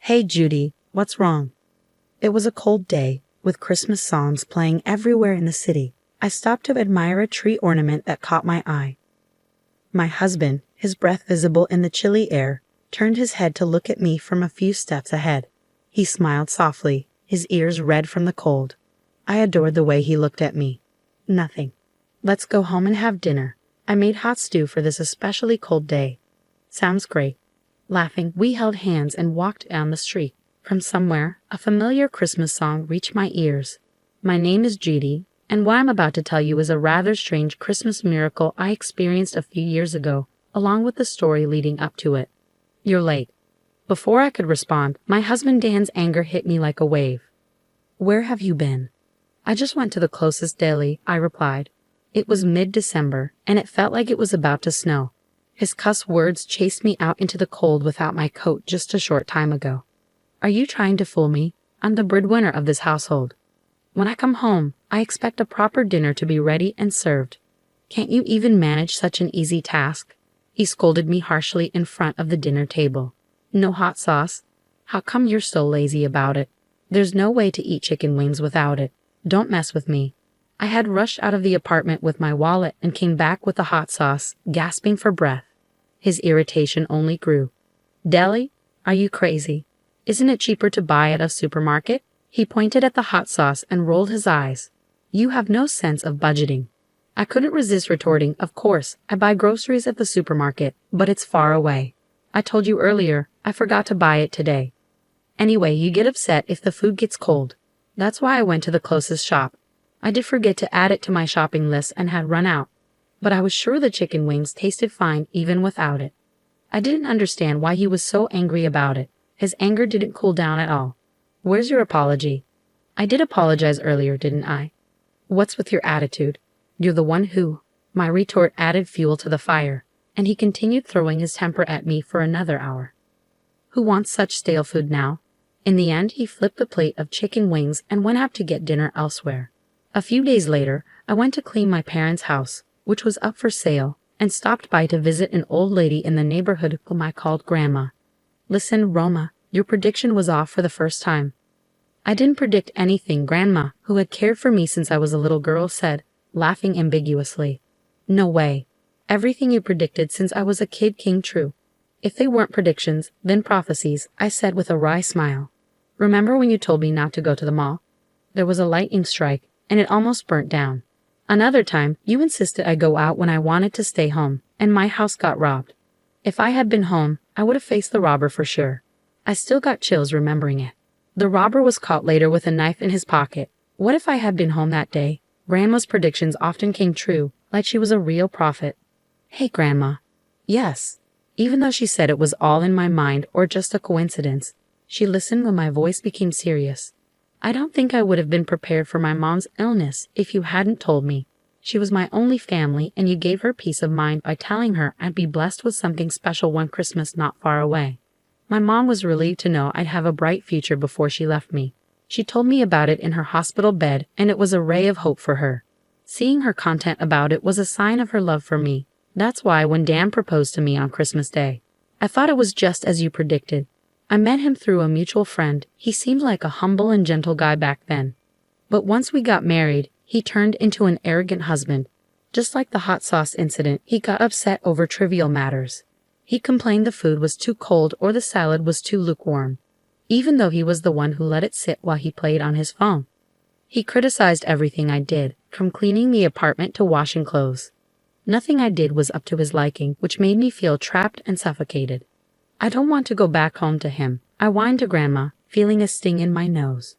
Hey Judy, what's wrong? It was a cold day, with Christmas songs playing everywhere in the city. I stopped to admire a tree ornament that caught my eye. My husband, his breath visible in the chilly air, turned his head to look at me from a few steps ahead. He smiled softly, his ears red from the cold. I adored the way he looked at me. Nothing. Let's go home and have dinner. I made hot stew for this especially cold day. Sounds great. Laughing, we held hands and walked down the street. From somewhere, a familiar Christmas song reached my ears. My name is Judy, and what I'm about to tell you is a rather strange Christmas miracle I experienced a few years ago, along with the story leading up to it. You're late. Before I could respond, my husband Dan's anger hit me like a wave. Where have you been? I just went to the closest deli, I replied. It was mid-December, and it felt like it was about to snow. His cuss words chased me out into the cold without my coat just a short time ago. Are you trying to fool me? I'm the breadwinner of this household. When I come home, I expect a proper dinner to be ready and served. Can't you even manage such an easy task? He scolded me harshly in front of the dinner table. No hot sauce? How come you're so lazy about it? There's no way to eat chicken wings without it. Don't mess with me. I had rushed out of the apartment with my wallet and came back with the hot sauce, gasping for breath. His irritation only grew. Deli? Are you crazy? Isn't it cheaper to buy at a supermarket? He pointed at the hot sauce and rolled his eyes. You have no sense of budgeting. I couldn't resist retorting, of course, I buy groceries at the supermarket, but it's far away. I told you earlier, I forgot to buy it today. Anyway, you get upset if the food gets cold. That's why I went to the closest shop. I did forget to add it to my shopping list and had run out. But I was sure the chicken wings tasted fine even without it. I didn't understand why he was so angry about it. His anger didn't cool down at all. Where's your apology? I did apologize earlier, didn't I? What's with your attitude? You're the one who... My retort added fuel to the fire, and he continued throwing his temper at me for another hour. Who wants such stale food now? In the end, he flipped the plate of chicken wings and went out to get dinner elsewhere. A few days later, I went to clean my parents' house, which was up for sale, and stopped by to visit an old lady in the neighborhood whom I called Grandma. Listen, Roma, your prediction was off for the first time. I didn't predict anything, Grandma, who had cared for me since I was a little girl, said, laughing ambiguously. No way. Everything you predicted since I was a kid came true. If they weren't predictions, then prophecies, I said with a wry smile. Remember when you told me not to go to the mall? There was a lightning strike, and it almost burnt down. Another time, you insisted I go out when I wanted to stay home, and my house got robbed. If I had been home, I would have faced the robber for sure. I still got chills remembering it. The robber was caught later with a knife in his pocket. What if I had been home that day? Grandma's predictions often came true, like she was a real prophet. Hey, Grandma. Yes. Even though she said it was all in my mind or just a coincidence, she listened when my voice became serious. I don't think I would have been prepared for my mom's illness if you hadn't told me. She was my only family, and you gave her peace of mind by telling her I'd be blessed with something special one Christmas not far away. My mom was relieved to know I'd have a bright future before she left me. She told me about it in her hospital bed, and it was a ray of hope for her. Seeing her content about it was a sign of her love for me. That's why when Dan proposed to me on Christmas Day, I thought it was just as you predicted. I met him through a mutual friend. He seemed like a humble and gentle guy back then. But once we got married, he turned into an arrogant husband. Just like the hot sauce incident, he got upset over trivial matters. He complained the food was too cold or the salad was too lukewarm, even though he was the one who let it sit while he played on his phone. He criticized everything I did, from cleaning the apartment to washing clothes. Nothing I did was up to his liking, which made me feel trapped and suffocated. I don't want to go back home to him, I whined to Grandma, feeling a sting in my nose.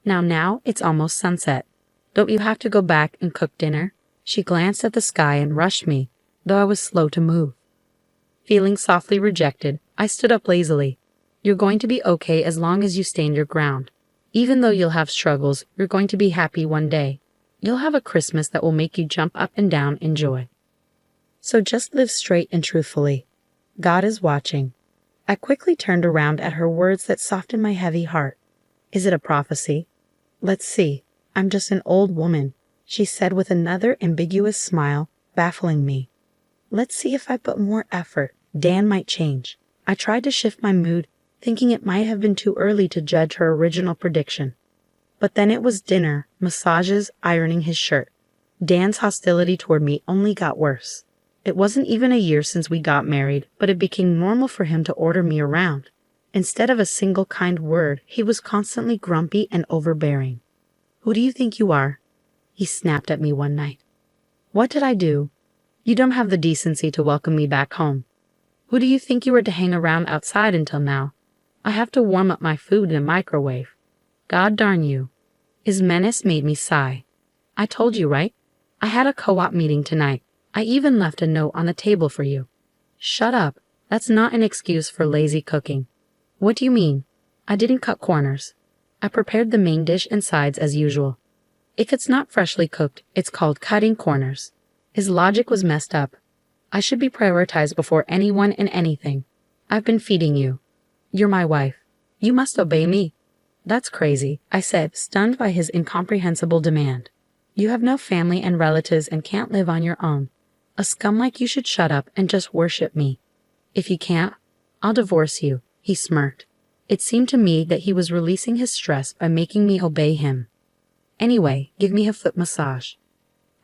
Now it's almost sunset. Don't you have to go back and cook dinner? She glanced at the sky and rushed me, though I was slow to move. Feeling softly rejected, I stood up lazily. You're going to be okay as long as you stand your ground. Even though you'll have struggles, you're going to be happy one day. You'll have a Christmas that will make you jump up and down in joy. So just live straight and truthfully. God is watching. I quickly turned around at her words that softened my heavy heart. Is it a prophecy? Let's see. I'm just an old woman, she said with another ambiguous smile, baffling me. Let's see if I put more effort. Dan might change. I tried to shift my mood. thinking it might have been too early to judge her original prediction. But then it was dinner, massages, ironing his shirt. Dan's hostility toward me only got worse. It wasn't even a year since we got married, but it became normal for him to order me around. Instead of a single kind word, he was constantly grumpy and overbearing. "Who do you think you are?" he snapped at me one night. "What did I do? You don't have the decency to welcome me back home. Who do you think you were to hang around outside until now? I have to warm up my food in a microwave. God darn you." His menace made me sigh. "I told you, right? I had a co-op meeting tonight. I even left a note on the table for you." "Shut up. That's not an excuse for lazy cooking." "What do you mean? I didn't cut corners. I prepared the main dish and sides as usual. If it's not freshly cooked, it's called cutting corners." His logic was messed up. I should be prioritized before anyone and anything. "I've been feeding you. You're my wife. You must obey me." "That's crazy," I said, stunned by his incomprehensible demand. "You have no family and relatives and can't live on your own. A scum like you should shut up and just worship me. If you can't, I'll divorce you," he smirked. It seemed to me that he was releasing his stress by making me obey him. "Anyway, give me a foot massage."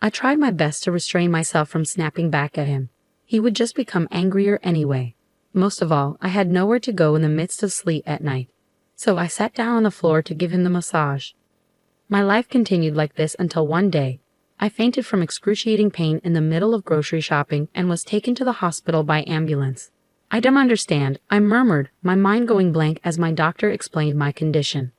I tried my best to restrain myself from snapping back at him. He would just become angrier anyway. Most of all, I had nowhere to go in the midst of sleet at night. So I sat down on the floor to give him the massage. My life continued like this until one day, I fainted from excruciating pain in the middle of grocery shopping and was taken to the hospital by ambulance. "I don't understand," I murmured, my mind going blank as my doctor explained my condition.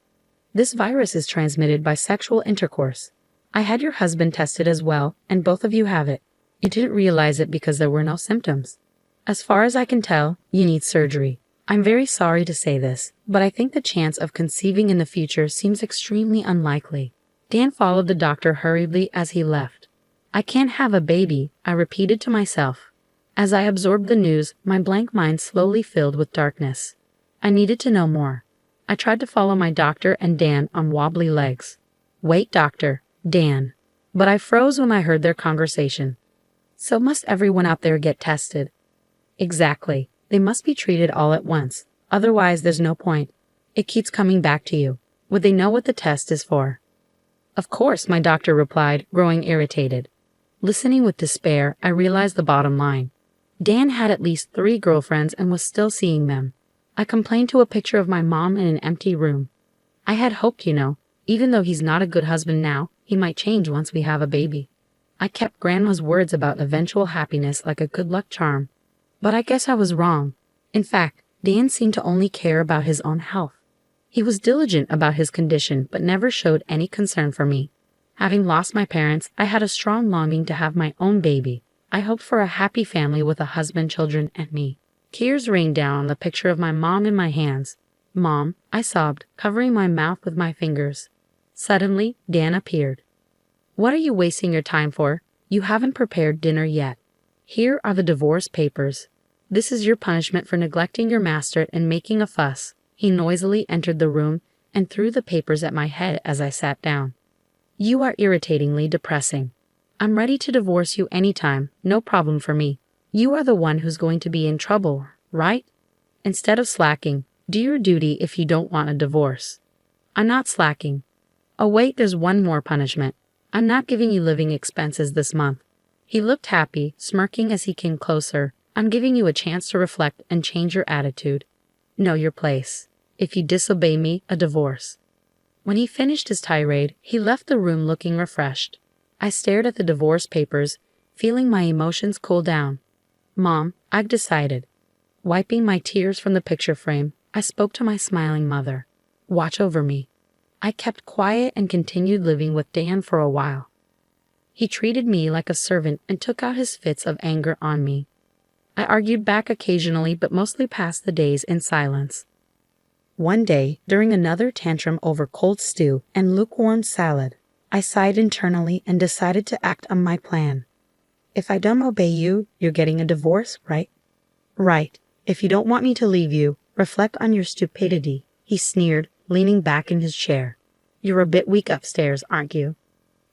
"This virus is transmitted by sexual intercourse. I had your husband tested as well, and both of you have it. You didn't realize it because there were no symptoms. As far as I can tell, you need surgery. I'm very sorry to say this, but I think the chance of conceiving in the future seems extremely unlikely." Dan followed the doctor hurriedly as he left. "I can't have a baby," I repeated to myself. As I absorbed the news, my blank mind slowly filled with darkness. I needed to know more. I tried to follow my doctor and Dan on wobbly legs. "Wait, doctor, Dan." But I froze when I heard their conversation. "So must everyone out there get tested?" "Exactly. They must be treated all at once. Otherwise, there's no point. It keeps coming back to you. Would they know what the test is for?" "Of course," my doctor replied, growing irritated. Listening with despair, I realized the bottom line. Dan had at least 3 girlfriends and was still seeing them. I complained to a picture of my mom in an empty room. I had hoped, even though he's not a good husband now, he might change once we have a baby. I kept Grandma's words about eventual happiness like a good luck charm. But I guess I was wrong. In fact, Dan seemed to only care about his own health. He was diligent about his condition, but never showed any concern for me. Having lost my parents, I had a strong longing to have my own baby. I hoped for a happy family with a husband, children, and me. Tears rained down on the picture of my mom in my hands. "Mom," I sobbed, covering my mouth with my fingers. Suddenly, Dan appeared. "What are you wasting your time for? You haven't prepared dinner yet. Here are the divorce papers. This is your punishment for neglecting your master and making a fuss." He noisily entered the room and threw the papers at my head as I sat down. "You are irritatingly depressing. I'm ready to divorce you anytime, no problem for me. You are the one who's going to be in trouble, right? Instead of slacking, do your duty if you don't want a divorce." "I'm not slacking." "Oh wait, there's one more punishment. I'm not giving you living expenses this month." He looked happy, smirking as he came closer. "I'm giving you a chance to reflect and change your attitude. Know your place. If you disobey me, a divorce." When he finished his tirade, he left the room looking refreshed. I stared at the divorce papers, feeling my emotions cool down. "Mom, I've decided." Wiping my tears from the picture frame, I spoke to my smiling mother. "Watch over me." I kept quiet and continued living with Dan for a while. He treated me like a servant and took out his fits of anger on me. I argued back occasionally, but mostly passed the days in silence. One day, during another tantrum over cold stew and lukewarm salad, I sighed internally and decided to act on my plan. "If I don't obey you, you're getting a divorce, right?" "Right. If you don't want me to leave you, reflect on your stupidity," he sneered, leaning back in his chair. "You're a bit weak upstairs, aren't you?"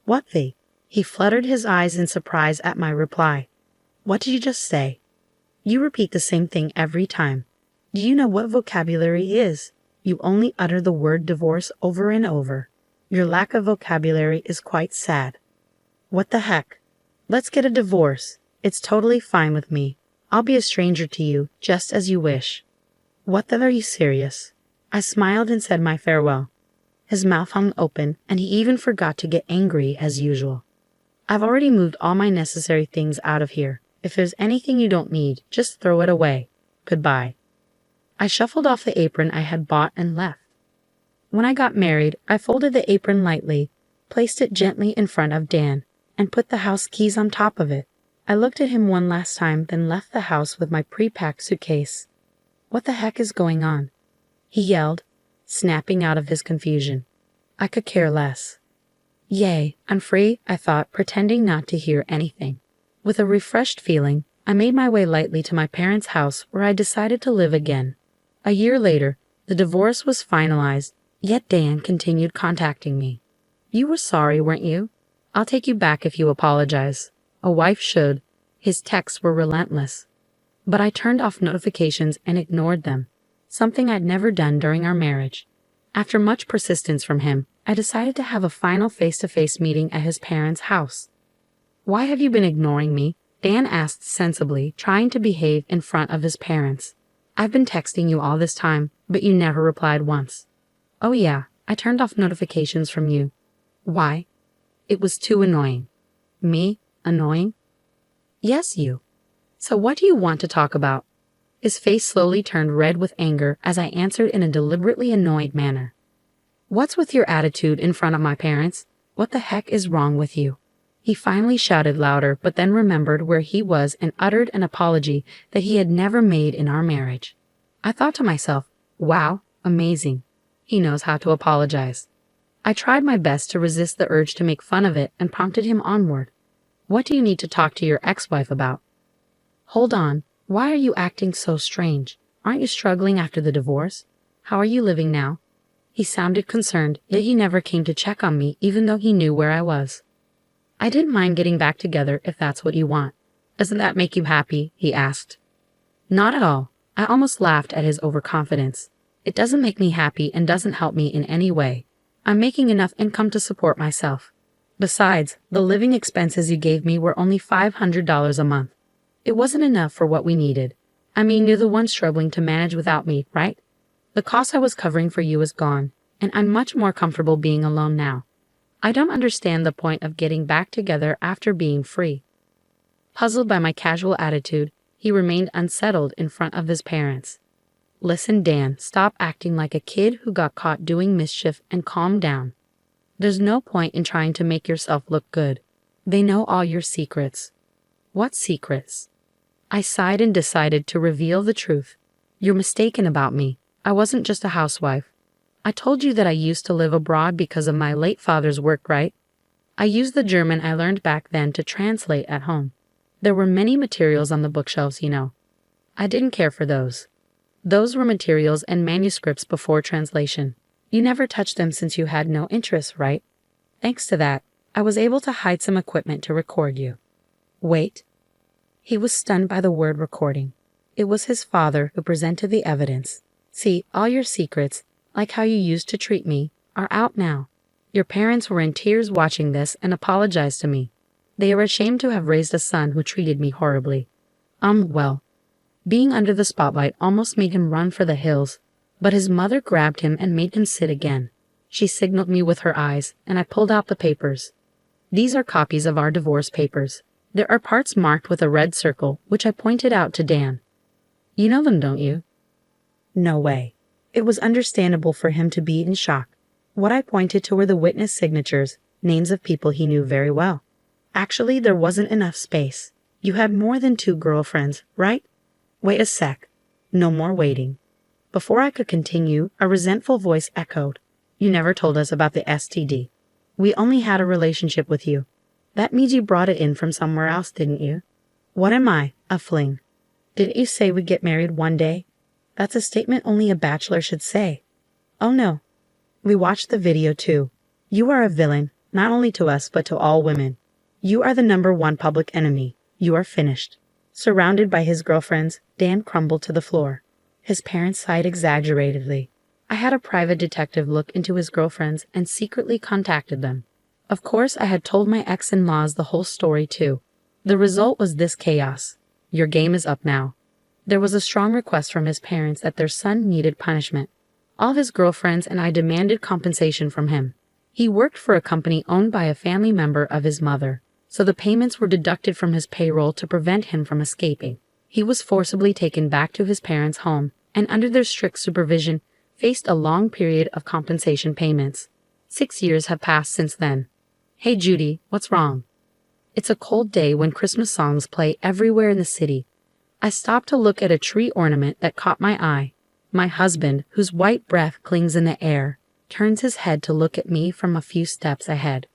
"What the?" He fluttered his eyes in surprise at my reply. "What did you just say?" "You repeat the same thing every time. Do you know what vocabulary is? You only utter the word divorce over and over. Your lack of vocabulary is quite sad. What the heck? Let's get a divorce. It's totally fine with me. I'll be a stranger to you, just as you wish. What the? Are you serious? I smiled and said my farewell. His mouth hung open, and he even forgot to get angry as usual. I've already moved all my necessary things out of here. If there's anything you don't need, just throw it away. Goodbye. I shuffled off the apron I had bought and left. When I got married, I folded the apron lightly, placed it gently in front of Dan, and put the house keys on top of it. I looked at him one last time, then left the house with my pre-packed suitcase. What the heck is going on? He yelled, snapping out of his confusion. I could care less. Yay, I'm free, I thought, pretending not to hear anything. With a refreshed feeling, I made my way lightly to my parents' house where I decided to live again. A year later, the divorce was finalized, yet Dan continued contacting me. You were sorry, weren't you? I'll take you back if you apologize. A wife should. His texts were relentless. But I turned off notifications and ignored them, something I'd never done during our marriage. After much persistence from him, I decided to have a final face-to-face meeting at his parents' house. Why have you been ignoring me? Dan asked sensibly, trying to behave in front of his parents. I've been texting you all this time, but you never replied once. Oh yeah, I turned off notifications from you. Why? It was too annoying. Me? Annoying? Yes, you. So what do you want to talk about? His face slowly turned red with anger as I answered in a deliberately annoyed manner. What's with your attitude in front of my parents? What the heck is wrong with you? He finally shouted louder, but then remembered where he was and uttered an apology that he had never made in our marriage. I thought to myself, wow, amazing. He knows how to apologize. I tried my best to resist the urge to make fun of it and prompted him onward. What do you need to talk to your ex-wife about? Hold on, why are you acting so strange? Aren't you struggling after the divorce? How are you living now? He sounded concerned, yet he never came to check on me even though he knew where I was. I didn't mind getting back together if that's what you want. Doesn't that make you happy? He asked. Not at all. I almost laughed at his overconfidence. It doesn't make me happy and doesn't help me in any way. I'm making enough income to support myself. Besides, the living expenses you gave me were only $500 a month. It wasn't enough for what we needed. I mean, you're the one struggling to manage without me, right? The cost I was covering for you is gone, and I'm much more comfortable being alone now. I don't understand the point of getting back together after being free. Puzzled by my casual attitude, he remained unsettled in front of his parents. Listen, Dan, stop acting like a kid who got caught doing mischief and calm down. There's no point in trying to make yourself look good. They know all your secrets. What secrets? I sighed and decided to reveal the truth. You're mistaken about me. I wasn't just a housewife. I told you that I used to live abroad because of my late father's work, right? I used the German I learned back then to translate at home. There were many materials on the bookshelves, you know. I didn't care for those. Those were materials and manuscripts before translation. You never touched them since you had no interest, right? Thanks to that, I was able to hide some equipment to record you. Wait. He was stunned by the word recording. It was his father who presented the evidence. See, all your secrets, like how you used to treat me, are out now. Your parents were in tears watching this and apologized to me. They are ashamed to have raised a son who treated me horribly. Well, being under the spotlight almost made him run for the hills, but his mother grabbed him and made him sit again. She signaled me with her eyes, and I pulled out the papers. These are copies of our divorce papers. There are parts marked with a red circle, which I pointed out to Dan. You know them, don't you? No way. It was understandable for him to be in shock. What I pointed to were the witness signatures, names of people he knew very well. Actually, there wasn't enough space. You had more than 2 girlfriends, right? Wait a sec. No more waiting. Before I could continue, a resentful voice echoed. You never told us about the STD. We only had a relationship with you. That means you brought it in from somewhere else, didn't you? What am I? A fling. Didn't you say we'd get married one day? That's a statement only a bachelor should say. Oh no. We watched the video too. You are a villain, not only to us but to all women. You are the #1 public enemy. You are finished. Surrounded by his girlfriends, Dan crumbled to the floor. His parents sighed exaggeratedly. I had a private detective look into his girlfriends and secretly contacted them. Of course, I had told my ex-in-laws the whole story too. The result was this chaos. Your game is up now. There was a strong request from his parents that their son needed punishment. All of his girlfriends and I demanded compensation from him. He worked for a company owned by a family member of his mother, so the payments were deducted from his payroll to prevent him from escaping. He was forcibly taken back to his parents' home and under their strict supervision faced a long period of compensation payments. 6 years have passed since then. Hey Judy, what's wrong? It's a cold day when Christmas songs play everywhere in the city. I stopped to look at a tree ornament that caught my eye. My husband, whose white breath clings in the air, turns his head to look at me from a few steps ahead.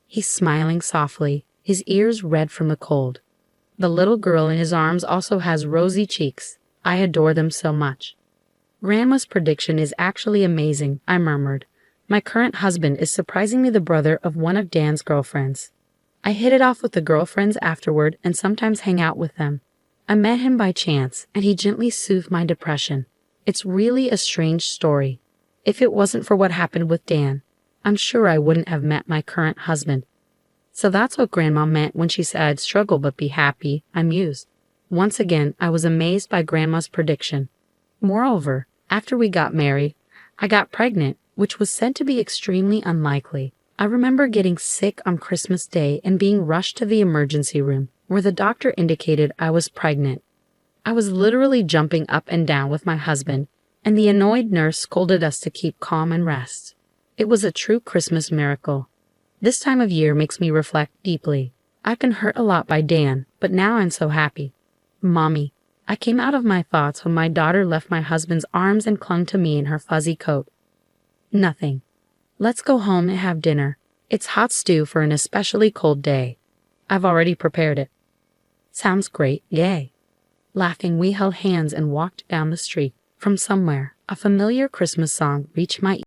He's smiling softly, his ears red from the cold. The little girl in his arms also has rosy cheeks. I adore them so much. Grandma's prediction is actually amazing, I murmured. My current husband is surprisingly the brother of one of Dan's girlfriends. I hit it off with the girlfriends afterward and sometimes hang out with them. I met him by chance, and he gently soothed my depression. It's really a strange story. If it wasn't for what happened with Dan, I'm sure I wouldn't have met my current husband. So that's what Grandma meant when she said I'd struggle but be happy, I mused. Once again, I was amazed by Grandma's prediction. Moreover, after we got married, I got pregnant, which was said to be extremely unlikely. I remember getting sick on Christmas Day and being rushed to the emergency room, where the doctor indicated I was pregnant. I was literally jumping up and down with my husband, and the annoyed nurse scolded us to keep calm and rest. It was a true Christmas miracle. This time of year makes me reflect deeply. I've been hurt a lot by Dan, but now I'm so happy. Mommy, I came out of my thoughts when my daughter left my husband's arms and clung to me in her fuzzy coat. Nothing. Let's go home and have dinner. It's hot stew for an especially cold day. I've already prepared it. Sounds great, yay. Laughing, we held hands and walked down the street. From somewhere, a familiar Christmas song reached my ears.